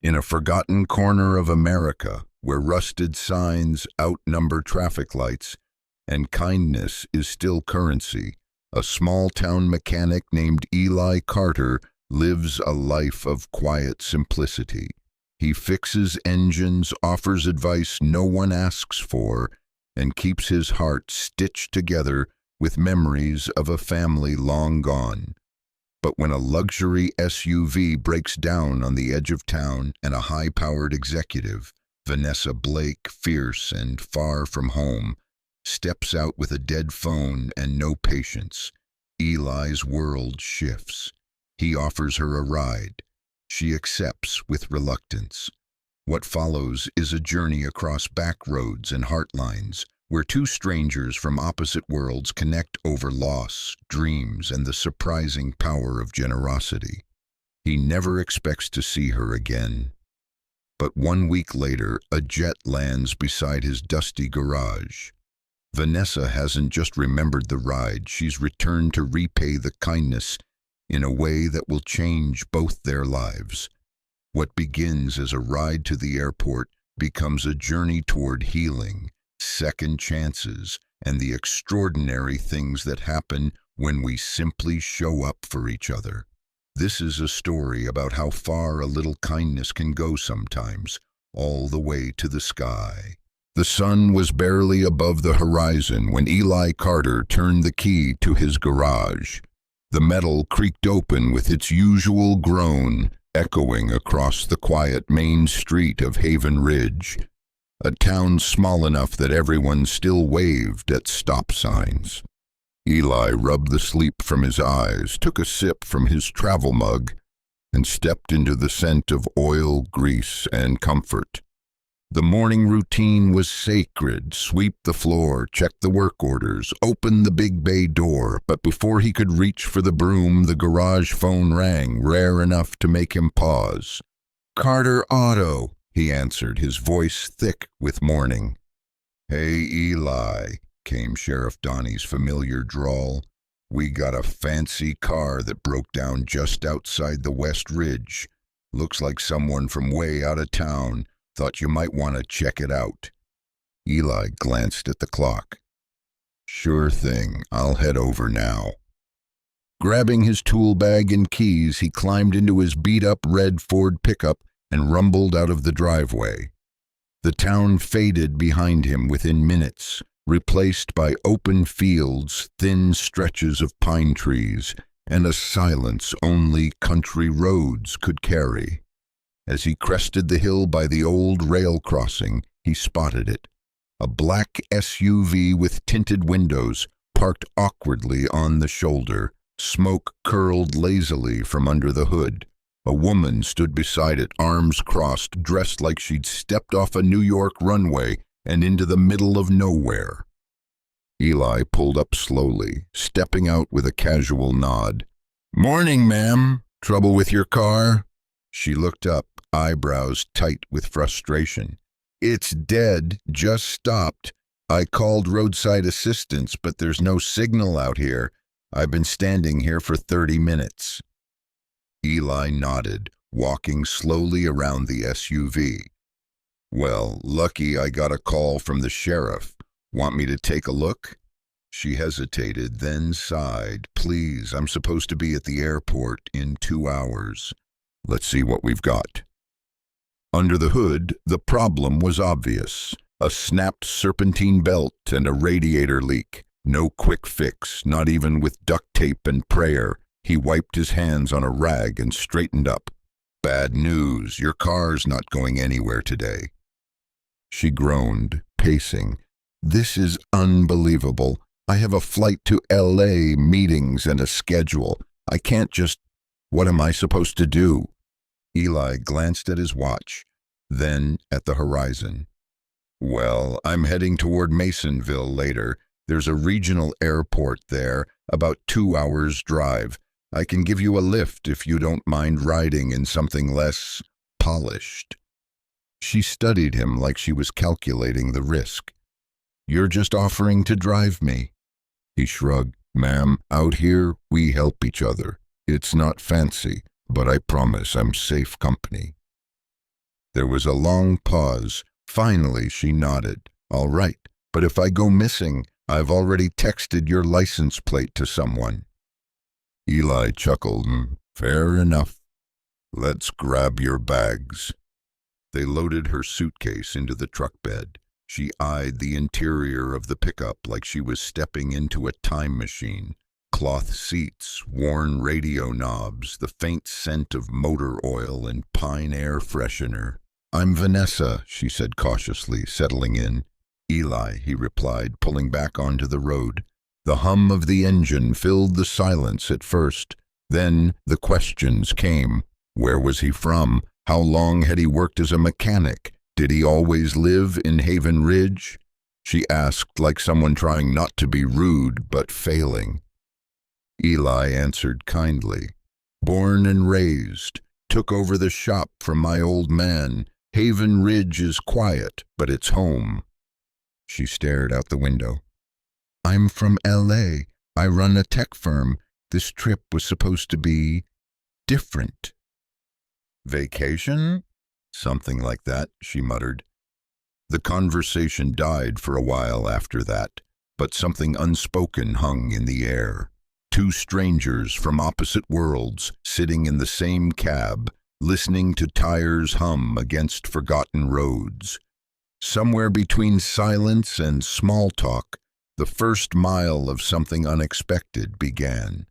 In a forgotten corner of America, where rusted signs outnumber traffic lights and kindness is still currency, a small-town mechanic named Eli Carter lives a life of quiet simplicity. He fixes engines, offers advice no one asks for, and keeps his heart stitched together with memories of a family long gone. But when a luxury SUV breaks down on the edge of town and a high-powered executive, Vanessa Blake, fierce and far from home, steps out with a dead phone and no patience, Eli's world shifts. He offers her a ride. She accepts with reluctance. What follows is a journey across back roads and heartlines, where two strangers from opposite worlds connect over loss, dreams, and the surprising power of generosity. He never expects to see her again. But 1 week later, a jet lands beside his dusty garage. Vanessa hasn't just remembered the ride, she's returned to repay the kindness in a way that will change both their lives. What begins as a ride to the airport becomes a journey toward healing, second chances, and the extraordinary things that happen when we simply show up for each other. This is a story about how far a little kindness can go sometimes, all the way to the sky. The sun was barely above the horizon when Eli Carter turned the key to his garage. The metal creaked open with its usual groan, echoing across the quiet main street of Haven Ridge, a town small enough that everyone still waved at stop signs. Eli rubbed the sleep from his eyes, took a sip from his travel mug, and stepped into the scent of oil, grease, and comfort. The morning routine was sacred. Sweep the floor, check the work orders, open the big bay door. But before he could reach for the broom, the garage phone rang, rare enough to make him pause. "Carter Auto," he answered, his voice thick with mourning. "Hey, Eli," came Sheriff Donnie's familiar drawl. "We got a fancy car that broke down just outside the West Ridge. Looks like someone from way out of town. Thought you might want to check it out." Eli glanced at the clock. "Sure thing, I'll head over now." Grabbing his tool bag and keys, he climbed into his beat-up red Ford pickup and rumbled out of the driveway. The town faded behind him within minutes, replaced by open fields, thin stretches of pine trees, and a silence only country roads could carry. As he crested the hill by the old rail crossing, he spotted it. A black SUV with tinted windows, parked awkwardly on the shoulder. Smoke curled lazily from under the hood. A woman stood beside it, arms crossed, dressed like she'd stepped off a New York runway and into the middle of nowhere. Eli pulled up slowly, stepping out with a casual nod. "Morning, ma'am. Trouble with your car?" She looked up, eyebrows tight with frustration. "It's dead, just stopped. I called roadside assistance, but there's no signal out here. I've been standing here for 30 minutes. Eli nodded, walking slowly around the SUV. "Well, lucky I got a call from the sheriff. Want me to take a look?" She hesitated, then sighed. "Please, I'm supposed to be at the airport in 2 hours. Let's see what we've got." Under the hood, the problem was obvious. A snapped serpentine belt and a radiator leak. No quick fix, not even with duct tape and prayer. He wiped his hands on a rag and straightened up. "Bad news, your car's not going anywhere today." She groaned, pacing. "This is unbelievable. I have a flight to LA, meetings, and a schedule. I can't just... What am I supposed to do?" Eli glanced at his watch, then at the horizon. "Well, I'm heading toward Masonville later. There's a regional airport there, about 2 hours' drive. I can give you a lift if you don't mind riding in something less polished." She studied him like she was calculating the risk. "You're just offering to drive me." He shrugged. "Ma'am, out here we help each other. It's not fancy, but I promise I'm safe company." There was a long pause. Finally, she nodded. All right, but if I go missing, I've already texted your license plate to someone. Eli chuckled. Fair enough. Let's grab your bags. They loaded her suitcase into the truck bed. She eyed the interior of the pickup like she was stepping into a time machine. Cloth seats, worn radio knobs, the faint scent of motor oil and pine air freshener. I'm Vanessa, she said cautiously, settling in. Eli, he replied, pulling back onto the road. The hum of the engine filled the silence at first. Then the questions came. Where was he from? How long had he worked as a mechanic? Did he always live in Haven Ridge? She asked like someone trying not to be rude but failing. Eli answered kindly. Born and raised. Took over the shop from my old man. Haven Ridge is quiet, but it's home. She stared out the window. I'm from L.A. I run a tech firm. This trip was supposed to be different. Vacation? Something like that, she muttered. The conversation died for a while after that, but something unspoken hung in the air. Two strangers from opposite worlds sitting in the same cab, listening to tires hum against forgotten roads. Somewhere between silence and small talk, the first mile of something unexpected began.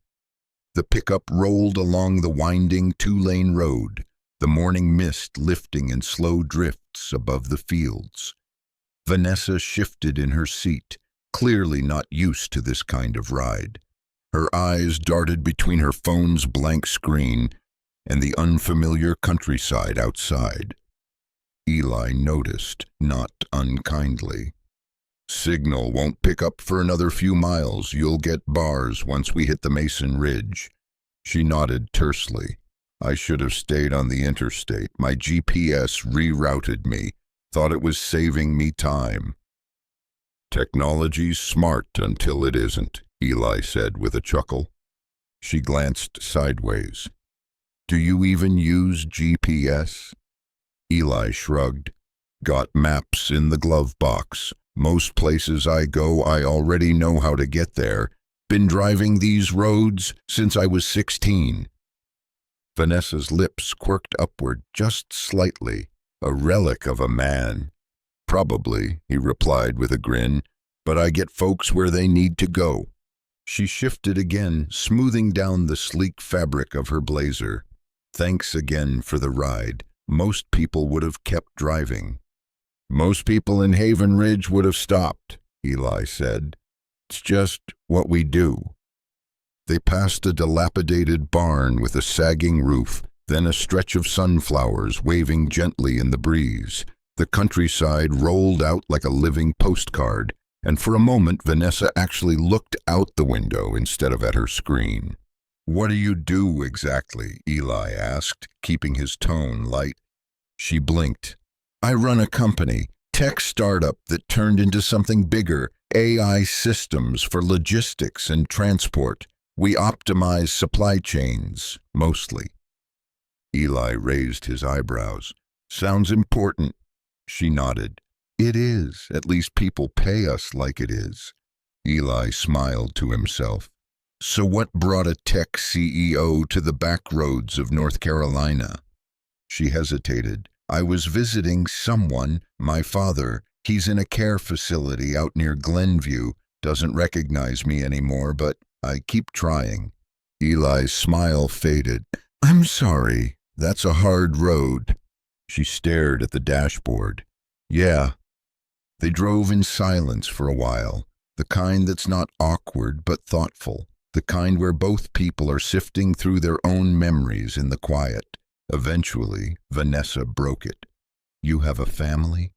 The pickup rolled along the winding two-lane road, the morning mist lifting in slow drifts above the fields. Vanessa shifted in her seat, clearly not used to this kind of ride. Her eyes darted between her phone's blank screen and the unfamiliar countryside outside. Eli noticed, not unkindly. Signal won't pick up for another few miles. You'll get bars once we hit the Mason Ridge. She nodded tersely. I should have stayed on the interstate. My GPS rerouted me. Thought it was saving me time. Technology's smart until it isn't, Eli said with a chuckle. She glanced sideways. Do you even use GPS? Eli shrugged. Got maps in the glove box. Most places I go, I already know how to get there. Been driving these roads since I was 16. Vanessa's lips quirked upward just slightly, a relic of a man. Probably, he replied with a grin, but I get folks where they need to go. She shifted again, smoothing down the sleek fabric of her blazer. Thanks again for the ride. Most people would have kept driving. Most people in Haven Ridge would have stopped, Eli said. It's just what we do. They passed a dilapidated barn with a sagging roof, then a stretch of sunflowers waving gently in the breeze. The countryside rolled out like a living postcard, and for a moment Vanessa actually looked out the window instead of at her screen. What do you do exactly? Eli asked, keeping his tone light. She blinked. I run a company, tech startup that turned into something bigger, AI systems for logistics and transport. We optimize supply chains, mostly. Eli raised his eyebrows. Sounds important. She nodded. It is. At least people pay us like it is. Eli smiled to himself. So what brought a tech CEO to the back roads of North Carolina? She hesitated. I was visiting someone, my father. He's in a care facility out near Glenview. Doesn't recognize me anymore, but I keep trying. Eli's smile faded. I'm sorry. That's a hard road. She stared at the dashboard. Yeah. They drove in silence for a while, the kind that's not awkward but thoughtful, the kind where both people are sifting through their own memories in the quiet. Eventually, Vanessa broke it. You have a family?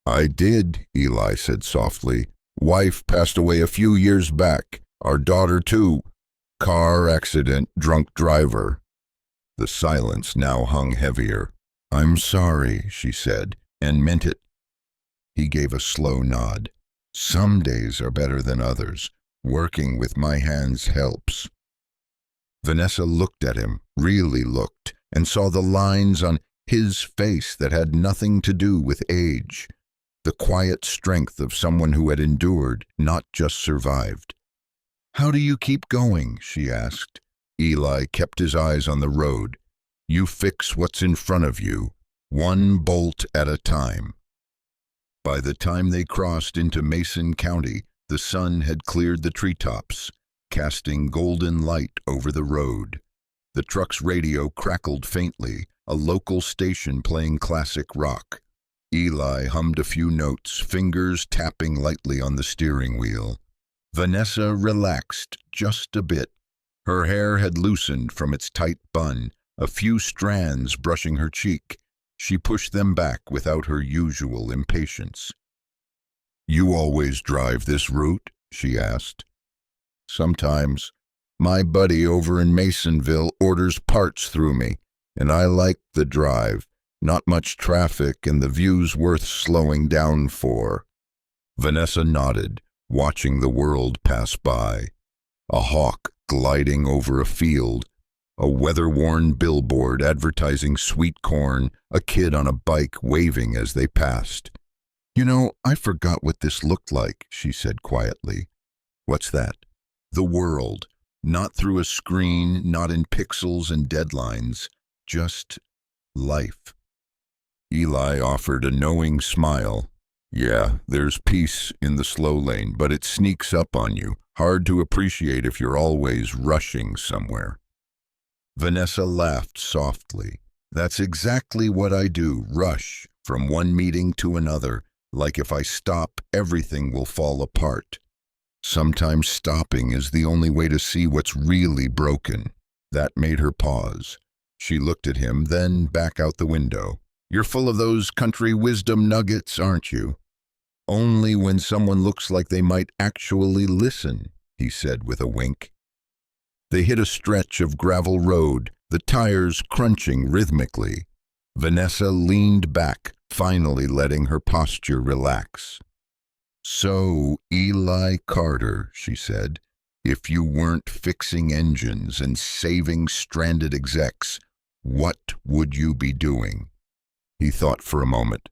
I did, Eli said softly. Wife passed away a few years back. Our daughter, too. Car accident, drunk driver. The silence now hung heavier. I'm sorry, she said, and meant it. He gave a slow nod. Some days are better than others. Working with my hands helps. Vanessa looked at him, really looked, and saw the lines on his face that had nothing to do with age, the quiet strength of someone who had endured, not just survived. "How do you keep going?" she asked. Eli kept his eyes on the road. "You fix what's in front of you, one bolt at a time." By the time they crossed into Mason County, the sun had cleared the treetops, casting golden light over the road. The truck's radio crackled faintly, a local station playing classic rock. Eli hummed a few notes, fingers tapping lightly on the steering wheel. Vanessa relaxed just a bit. Her hair had loosened from its tight bun, a few strands brushing her cheek. She pushed them back without her usual impatience. "You always drive this route?" she asked. "Sometimes. My buddy over in Masonville orders parts through me, and I like the drive. Not much traffic and the view's worth slowing down for." Vanessa nodded, watching the world pass by. A hawk gliding over a field, a weather-worn billboard advertising sweet corn, a kid on a bike waving as they passed. "You know, I forgot what this looked like," she said quietly. "What's that?" "The world. Not through a screen, not in pixels and deadlines. Just life." Eli offered a knowing smile. "Yeah, there's peace in the slow lane, but it sneaks up on you. Hard to appreciate if you're always rushing somewhere." Vanessa laughed softly. "That's exactly what I do, rush, from one meeting to another. Like if I stop, everything will fall apart. Sometimes stopping is the only way to see what's really broken." That made her pause. She looked at him, then back out the window. "You're full of those country wisdom nuggets, aren't you?" "Only when someone looks like they might actually listen," he said with a wink. They hit a stretch of gravel road, the tires crunching rhythmically. Vanessa leaned back, finally letting her posture relax. "So, Eli Carter," she said, "if you weren't fixing engines and saving stranded execs, what would you be doing?" He thought for a moment.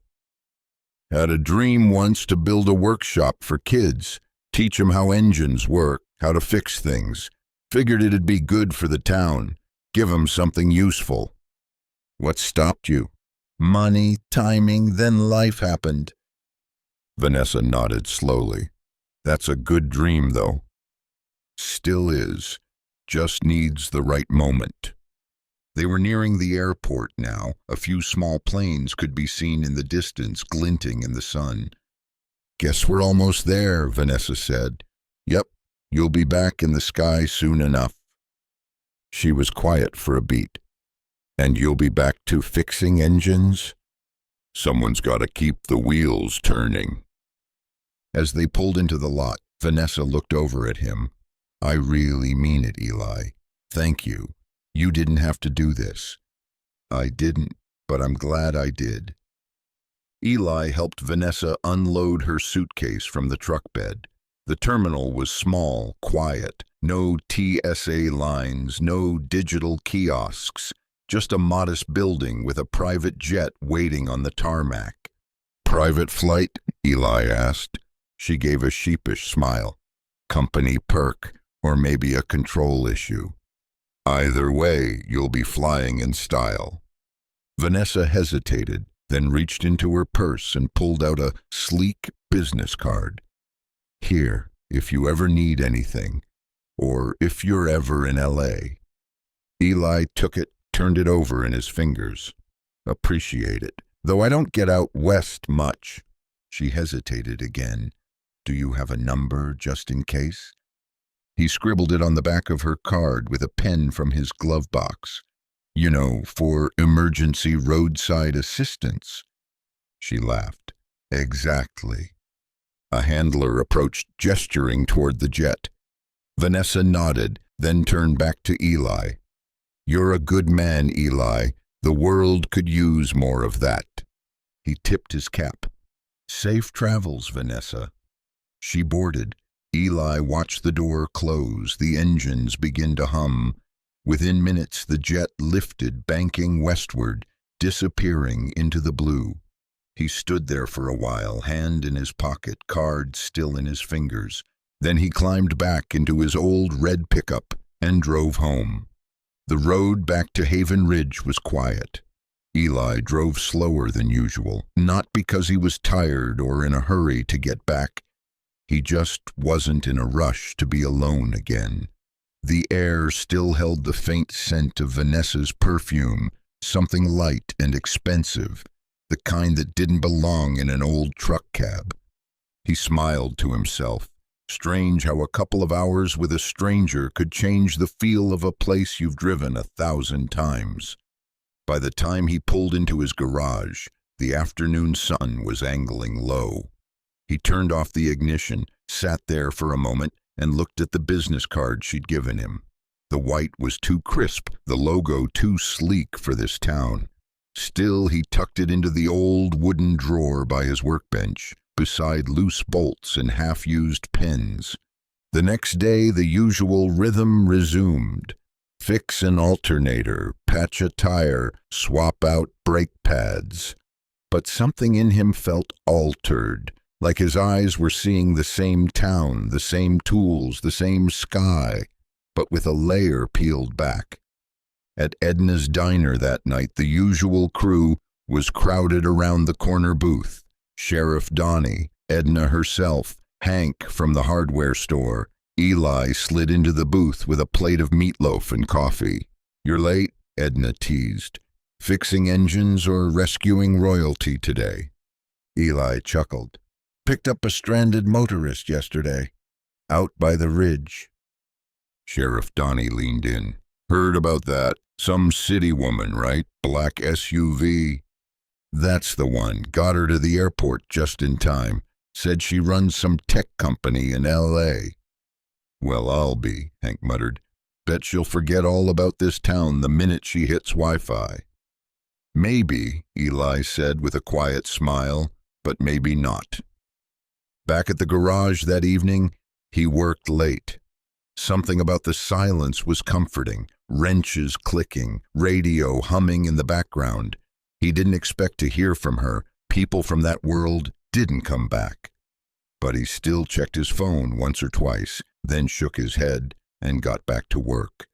"Had a dream once to build a workshop for kids, teach them how engines work, how to fix things. Figured it'd be good for the town, give them something useful." "What stopped you?" "Money, timing, then life happened." Vanessa nodded slowly. "That's a good dream, though." "Still is. Just needs the right moment." They were nearing the airport now. A few small planes could be seen in the distance, glinting in the sun. "Guess we're almost there," Vanessa said. "Yep, you'll be back in the sky soon enough." She was quiet for a beat. "And you'll be back to fixing engines?" "Someone's got to keep the wheels turning." As they pulled into the lot, Vanessa looked over at him. "I really mean it, Eli. Thank you. You didn't have to do this." "I didn't, but I'm glad I did." Eli helped Vanessa unload her suitcase from the truck bed. The terminal was small, quiet, no TSA lines, no digital kiosks, just a modest building with a private jet waiting on the tarmac. "Private flight?" Eli asked. She gave a sheepish smile. "Company perk, or maybe a control issue. Either way, you'll be flying in style." Vanessa hesitated, then reached into her purse and pulled out a sleek business card. "Here, if you ever need anything, or if you're ever in LA." Eli took it, turned it over in his fingers. "Appreciate it, though I don't get out west much." She hesitated again. "Do you have a number just in case?" He scribbled it on the back of her card with a pen from his glove box. "You know, for emergency roadside assistance." She laughed. "Exactly." A handler approached, gesturing toward the jet. Vanessa nodded, then turned back to Eli. "You're a good man, Eli. The world could use more of that." He tipped his cap. "Safe travels, Vanessa." She boarded. Eli watched the door close, the engines begin to hum. Within minutes, the jet lifted, banking westward, disappearing into the blue. He stood there for a while, hand in his pocket, card still in his fingers. Then he climbed back into his old red pickup and drove home. The road back to Haven Ridge was quiet. Eli drove slower than usual, not because he was tired or in a hurry to get back. He just wasn't in a rush to be alone again. The air still held the faint scent of Vanessa's perfume, something light and expensive, the kind that didn't belong in an old truck cab. He smiled to himself. Strange how a couple of hours with a stranger could change the feel of a place you've driven 1,000 times. By the time he pulled into his garage, the afternoon sun was angling low. He turned off the ignition, sat there for a moment, and looked at the business card she'd given him. The white was too crisp, the logo too sleek for this town. Still, he tucked it into the old wooden drawer by his workbench, beside loose bolts and half-used pens. The next day, the usual rhythm resumed. Fix an alternator, patch a tire, swap out brake pads. But something in him felt altered, like his eyes were seeing the same town, the same tools, the same sky, but with a layer peeled back. At Edna's diner that night, the usual crew was crowded around the corner booth. Sheriff Donnie, Edna herself, Hank from the hardware store. Eli slid into the booth with a plate of meatloaf and coffee. "You're late," Edna teased. "Fixing engines or rescuing royalty today?" Eli chuckled. "Picked up a stranded motorist yesterday, out by the ridge." Sheriff Donnie leaned in. "Heard about that. Some city woman, right? Black SUV. "That's the one. Got her to the airport just in time. Said she runs some tech company in L.A. "Well, I'll be," Hank muttered. "Bet she'll forget all about this town the minute she hits Wi-Fi." "Maybe," Eli said with a quiet smile, "but maybe not." Back at the garage that evening, he worked late. Something about the silence was comforting. Wrenches clicking, radio humming in the background. He didn't expect to hear from her. People from that world didn't come back. But he still checked his phone once or twice, then shook his head and got back to work.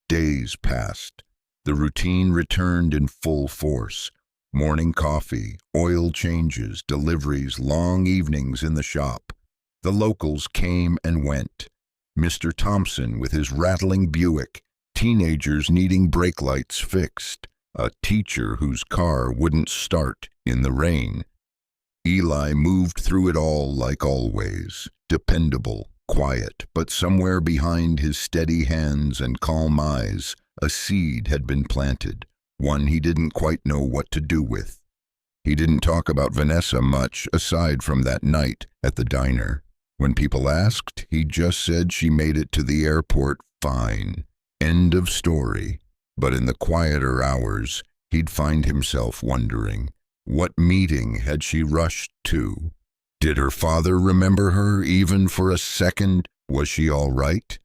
Days passed. The routine returned in full force. Morning coffee, oil changes, deliveries, long evenings in the shop. The locals came and went. Mr. Thompson with his rattling Buick, teenagers needing brake lights fixed, a teacher whose car wouldn't start in the rain. Eli moved through it all like always, dependable, quiet, but somewhere behind his steady hands and calm eyes, a seed had been planted, one he didn't quite know what to do with. He didn't talk about Vanessa much aside from that night at the diner. When people asked, he just said she made it to the airport fine. End of story. But in the quieter hours, he'd find himself wondering, what meeting had she rushed to? Did her father remember her even for a second? Was she all right?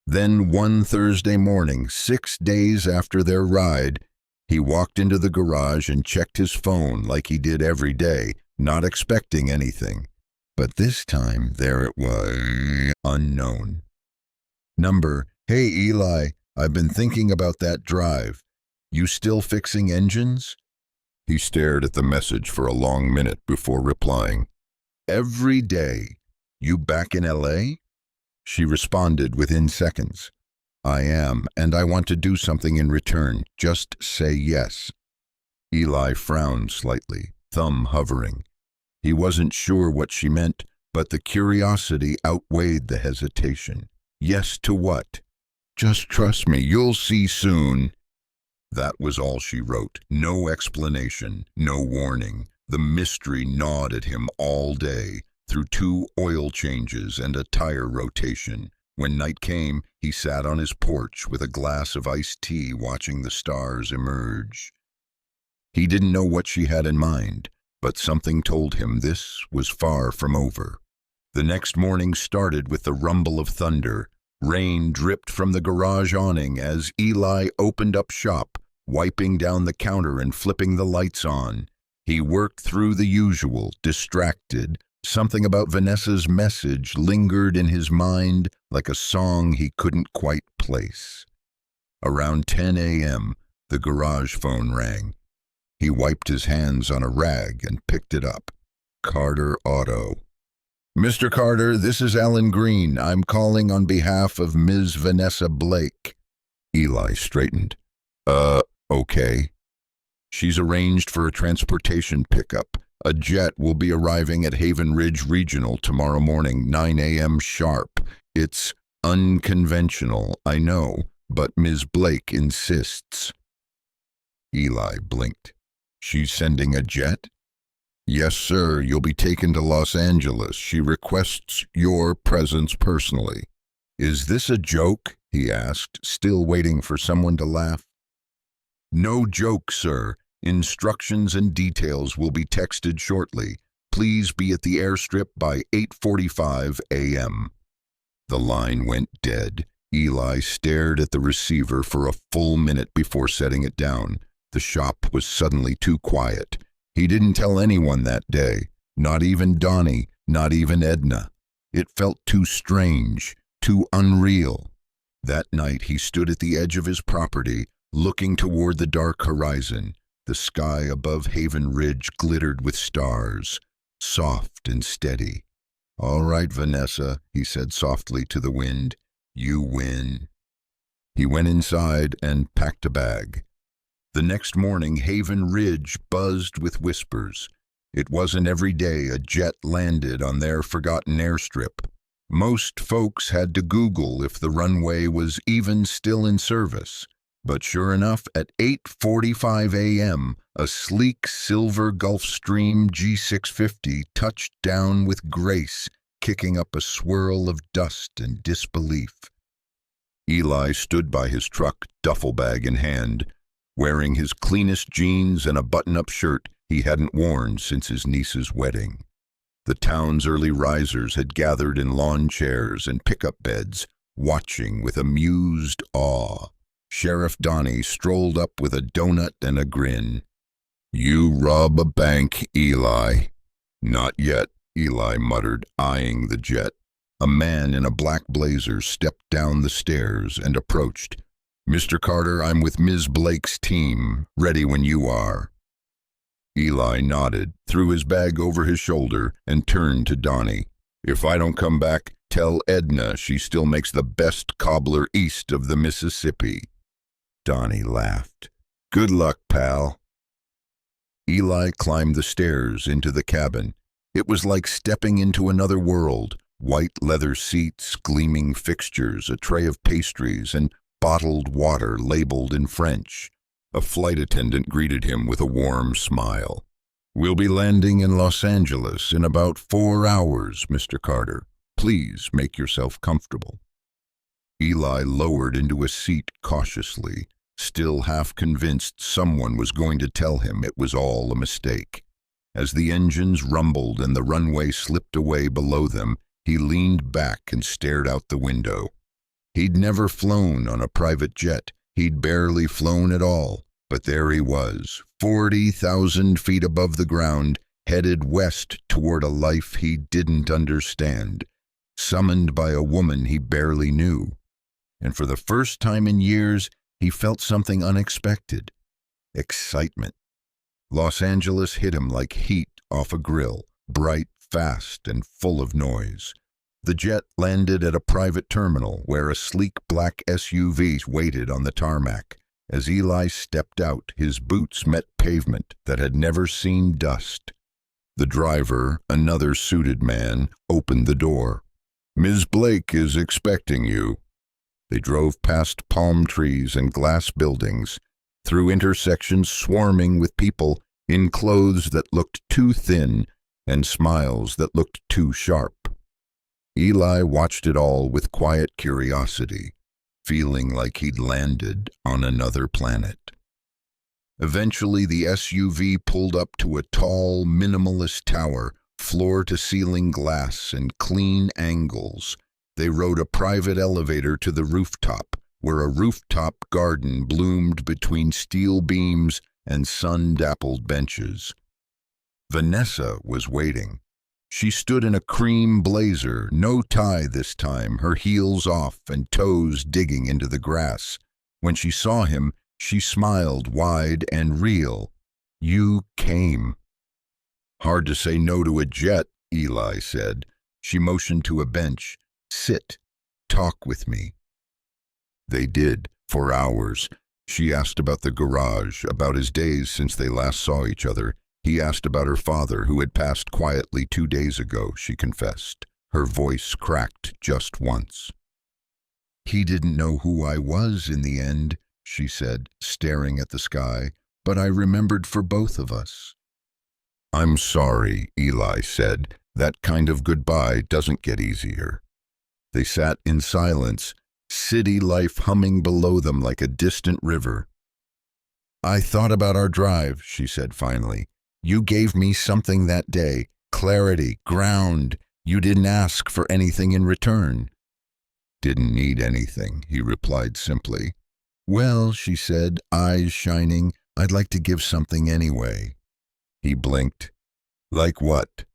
Then one Thursday morning, 6 days after their ride, he walked into the garage and checked his phone like he did every day, not expecting anything. But this time, there it was, unknown. Number, "Hey Eli, I've been thinking about that drive. You still fixing engines?" He stared at the message for a long minute before replying. "Every day. You back in L.A.? She responded within seconds. "I am, and I want to do something in return. Just say yes." Eli frowned slightly, thumb hovering. He wasn't sure what she meant, but the curiosity outweighed the hesitation. Yes to what? "Just trust me, you'll see soon." That was all she wrote. No explanation, no warning. The mystery gnawed at him all day, through 2 oil changes and a tire rotation. When night came, he sat on his porch with a glass of iced tea watching the stars emerge. He didn't know what she had in mind, but something told him this was far from over. The next morning started with the rumble of thunder. Rain dripped from the garage awning as Eli opened up shop, wiping down the counter and flipping the lights on. He worked through the usual, distracted. Something about Vanessa's message lingered in his mind like a song he couldn't quite place. Around 10 a.m., the garage phone rang. He wiped his hands on a rag and picked it up. Carter Auto. "Mr. Carter, this is Alan Green. I'm calling on behalf of Ms. Vanessa Blake." Eli straightened. Okay. "She's arranged for a transportation pickup. A jet will be arriving at Haven Ridge Regional tomorrow morning, 9 a.m. sharp. It's unconventional, I know, but Ms. Blake insists." Eli blinked. "She's sending a jet?" "Yes, sir. You'll be taken to Los Angeles. She requests your presence personally." "Is this a joke?" he asked, still waiting for someone to laugh. "No joke, sir. Instructions and details will be texted shortly. Please be at the airstrip by 8:45 a.m. The line went dead. Eli stared at the receiver for a full minute before setting it down. The shop was suddenly too quiet. He didn't tell anyone that day, not even Donnie, not even Edna. It felt too strange, too unreal. That night he stood at the edge of his property, looking toward the dark horizon. The sky above Haven Ridge glittered with stars, soft and steady. "All right, Vanessa," he said softly to the wind. "You win." He went inside and packed a bag. The next morning, Haven Ridge buzzed with whispers. It wasn't every day a jet landed on their forgotten airstrip. Most folks had to Google if the runway was even still in service. But sure enough, at 8:45 a.m., a sleek silver Gulfstream G650 touched down with grace, kicking up a swirl of dust and disbelief. Eli stood by his truck, duffel bag in hand, wearing his cleanest jeans and a button-up shirt he hadn't worn since his niece's wedding. The town's early risers had gathered in lawn chairs and pickup beds, watching with amused awe. Sheriff Donnie strolled up with a donut and a grin. "You rob a bank, Eli." "Not yet," Eli muttered, eyeing the jet. A man in a black blazer stepped down the stairs and approached. "Mr. Carter, I'm with Ms. Blake's team. Ready when you are." Eli nodded, threw his bag over his shoulder, and turned to Donnie. "If I don't come back, tell Edna she still makes the best cobbler east of the Mississippi." Donnie laughed. "Good luck, pal." Eli climbed the stairs into the cabin. It was like stepping into another world. White leather seats, gleaming fixtures, a tray of pastries, and bottled water labeled in French. A flight attendant greeted him with a warm smile. "We'll be landing in Los Angeles in about 4 hours, Mr. Carter. Please make yourself comfortable." Eli lowered into a seat cautiously, still half convinced someone was going to tell him it was all a mistake. As the engines rumbled and the runway slipped away below them, he leaned back and stared out the window. He'd never flown on a private jet. He'd barely flown at all. But there he was, 40,000 feet above the ground, headed west toward a life he didn't understand, summoned by a woman he barely knew. And for the first time in years, he felt something unexpected. Excitement. Los Angeles hit him like heat off a grill, bright, fast, and full of noise. The jet landed at a private terminal where a sleek black SUV waited on the tarmac. As Eli stepped out, his boots met pavement that had never seen dust. The driver, another suited man, opened the door. "Ms. Blake is expecting you." They drove past palm trees and glass buildings, through intersections swarming with people in clothes that looked too thin and smiles that looked too sharp. Eli watched it all with quiet curiosity, feeling like he'd landed on another planet. Eventually, the SUV pulled up to a tall, minimalist tower, floor-to-ceiling glass and clean angles. They rode a private elevator to the rooftop, where a rooftop garden bloomed between steel beams and sun-dappled benches. Vanessa was waiting. She stood in a cream blazer, no tie this time, her heels off and toes digging into the grass. When she saw him, she smiled wide and real. "You came." "Hard to say no to a jet," Eli said. She motioned to a bench. "Sit. Talk with me." They did, for hours. She asked about the garage, about his days since they last saw each other. He asked about her father, who had passed quietly 2 days ago, she confessed. Her voice cracked just once. "He didn't know who I was in the end," she said, staring at the sky, "but I remembered for both of us." "I'm sorry," Eli said. "That kind of goodbye doesn't get easier." They sat in silence, city life humming below them like a distant river. "I thought about our drive," she said finally. "You gave me something that day, clarity, ground. You didn't ask for anything in return." "Didn't need anything," he replied simply. "Well," she said, eyes shining, "I'd like to give something anyway." He blinked. "Like what?"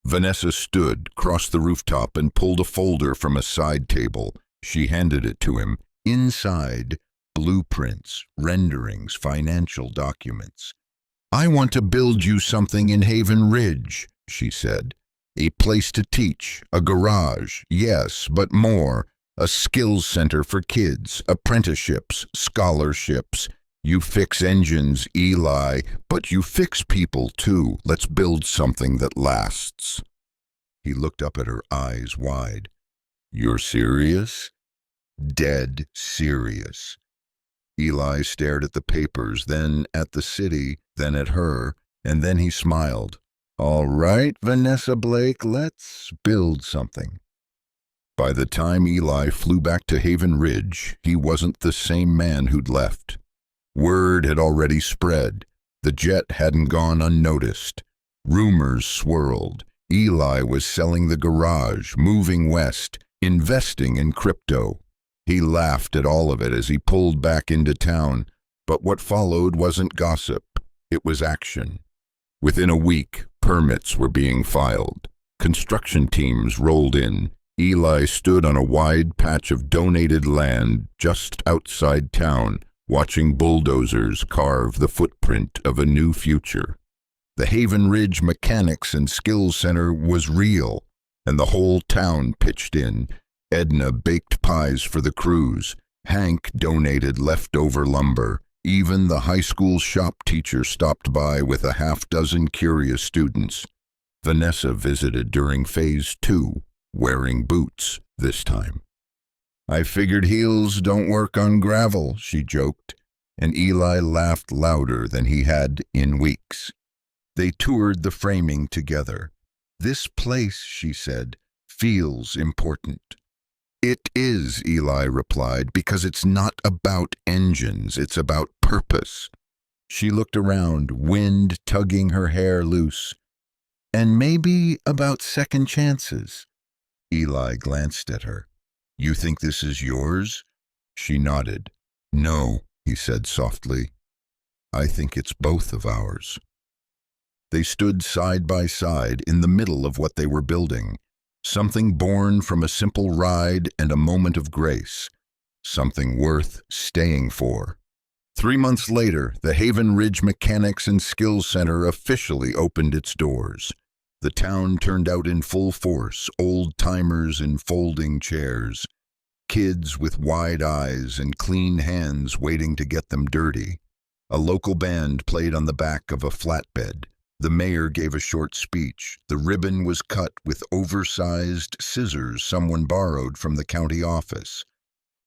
Vanessa stood, crossed the rooftop, and pulled a folder from a side table. She handed it to him. Inside, blueprints, renderings, financial documents. "I want to build you something in Haven Ridge," she said. "A place to teach, a garage, yes, but more. A skills center for kids, apprenticeships, scholarships. You fix engines, Eli, but you fix people too. Let's build something that lasts." He looked up at her, eyes wide. "You're serious?" "Dead serious." Eli stared at the papers, then at the city, then at her, and then he smiled. "All right, Vanessa Blake, let's build something." By the time Eli flew back to Haven Ridge, he wasn't the same man who'd left. Word had already spread. The jet hadn't gone unnoticed. Rumors swirled. Eli was selling the garage, moving west, investing in crypto. He laughed at all of it as he pulled back into town, but what followed wasn't gossip. It was action. Within a week, permits were being filed. Construction teams rolled in. Eli stood on a wide patch of donated land just outside town, watching bulldozers carve the footprint of a new future. The Haven Ridge Mechanics and Skills Center was real, and the whole town pitched in. Edna baked pies for the crews. Hank donated leftover lumber. Even the high school shop teacher stopped by with a half-dozen curious students. Vanessa visited during Phase 2, wearing boots this time. "I figured heels don't work on gravel," she joked, and Eli laughed louder than he had in weeks. They toured the framing together. "This place," she said, "feels important." "It is," Eli replied, "because it's not about engines, it's about purpose." She looked around, wind tugging her hair loose. "And maybe about second chances." Eli glanced at her. "You think this is yours?" She nodded. "No," he said softly. "I think it's both of ours." They stood side by side in the middle of what they were building. Something born from a simple ride and a moment of grace. Something worth staying for. 3 months later, the Haven Ridge Mechanics and Skills Center officially opened its doors. The town turned out in full force, old-timers in folding chairs, kids with wide eyes and clean hands waiting to get them dirty. A local band played on the back of a flatbed. The mayor gave a short speech. The ribbon was cut with oversized scissors someone borrowed from the county office.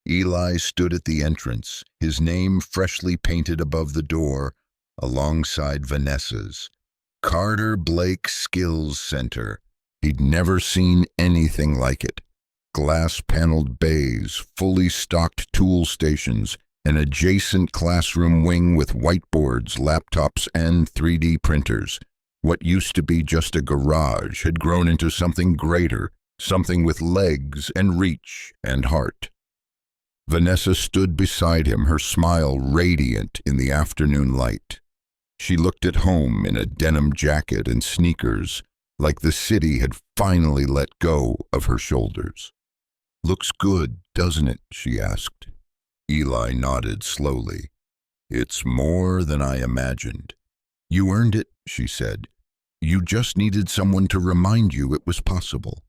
Eli stood at the entrance, his name freshly painted above the door, alongside Vanessa's. Carter Blake Skills Center. He'd never seen anything like it. Glass-paneled bays, fully stocked tool stations, an adjacent classroom wing with whiteboards, laptops, and 3D printers. What used to be just a garage had grown into something greater, something with legs and reach and heart. Vanessa stood beside him, her smile radiant in the afternoon light. She looked at home in a denim jacket and sneakers, like the city had finally let go of her shoulders. "Looks good, doesn't it?" she asked. Eli nodded slowly. "It's more than I imagined." "You earned it," she said. "You just needed someone to remind you it was possible."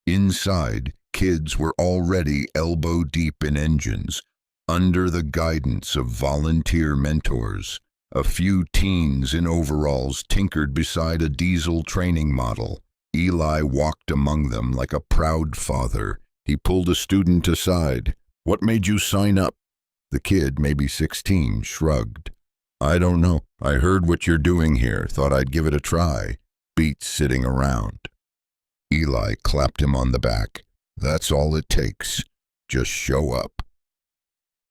Inside, kids were already elbow-deep in engines, under the guidance of volunteer mentors. A few teens in overalls tinkered beside a diesel training model. Eli walked among them like a proud father. He pulled a student aside. "What made you sign up?" The kid, maybe 16, shrugged. "I don't know. I heard what you're doing here. Thought I'd give it a try. Beats sitting around." Eli clapped him on the back. "That's all it takes. Just show up."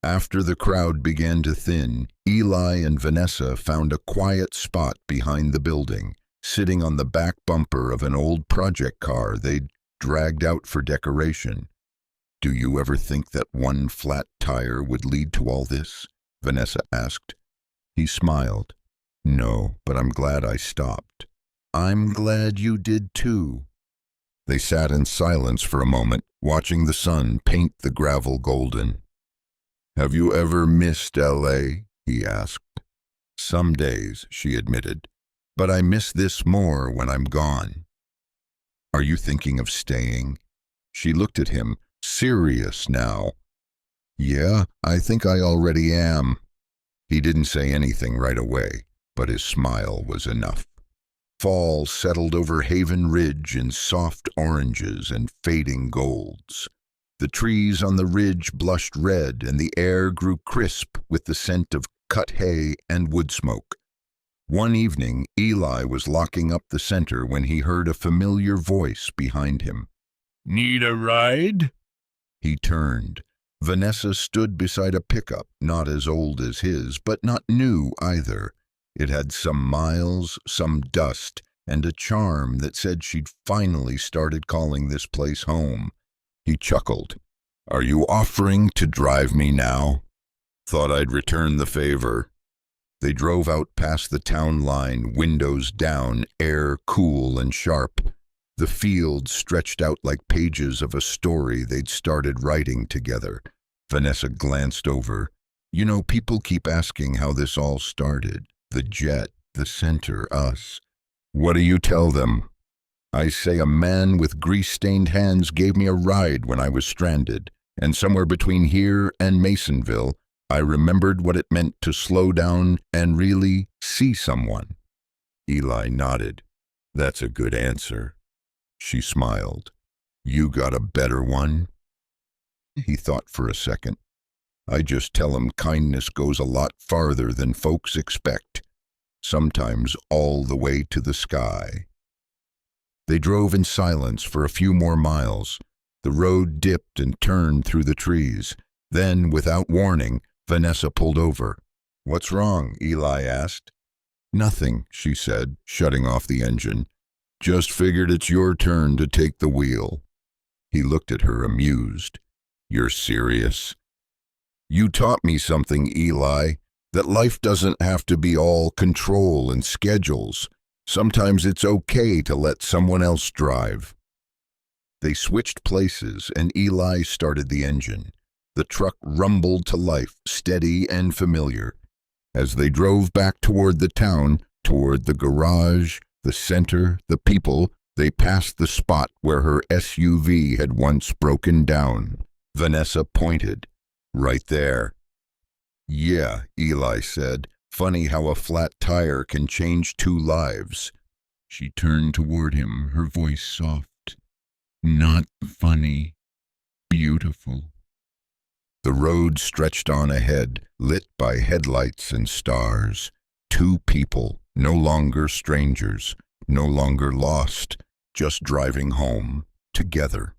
After the crowd began to thin, Eli and Vanessa found a quiet spot behind the building, sitting on the back bumper of an old project car they'd dragged out for decoration. "Do you ever think that one flat tire would lead to all this?" Vanessa asked. He smiled. "No, but I'm glad I stopped." "I'm glad you did too." They sat in silence for a moment, watching the sun paint the gravel golden. "Have you ever missed L.A.?" he asked. "Some days," she admitted, "but I miss this more when I'm gone." "Are you thinking of staying?" She looked at him, serious now. "Yeah, I think I already am." He didn't say anything right away, but his smile was enough. Fall settled over Haven Ridge in soft oranges and fading golds. The trees on the ridge blushed red, and the air grew crisp with the scent of cut hay and wood smoke. One evening, Eli was locking up the center when he heard a familiar voice behind him. "Need a ride?" He turned. Vanessa stood beside a pickup, not as old as his, but not new either. It had some miles, some dust, and a charm that said she'd finally started calling this place home. He chuckled. "Are you offering to drive me now?" "Thought I'd return the favor." They drove out past the town line, windows down, air cool and sharp. The fields stretched out like pages of a story they'd started writing together. Vanessa glanced over. "You know, people keep asking how this all started. The jet, the center, us. What do you tell them?" "I say a man with grease-stained hands gave me a ride when I was stranded, and somewhere between here and Masonville, I remembered what it meant to slow down and really see someone." Eli nodded. "That's a good answer." She smiled. "You got a better one?" He thought for a second. "I just tell 'em kindness goes a lot farther than folks expect, sometimes all the way to the sky." They drove in silence for a few more miles. The road dipped and turned through the trees. Then, without warning, Vanessa pulled over. "What's wrong?" Eli asked. "Nothing," she said, shutting off the engine. "Just figured it's your turn to take the wheel." He looked at her, amused. "You're serious?" "You taught me something, Eli, that life doesn't have to be all control and schedules. Sometimes it's okay to let someone else drive." They switched places, and Eli started the engine. The truck rumbled to life, steady and familiar. As they drove back toward the town, toward the garage, the center, the people, they passed the spot where her SUV had once broken down. Vanessa pointed. "Right there." "Yeah," Eli said. "Funny how a flat tire can change two lives." She turned toward him, her voice soft. "Not funny. Beautiful." The road stretched on ahead, lit by headlights and stars. Two people, no longer strangers, no longer lost, just driving home, together.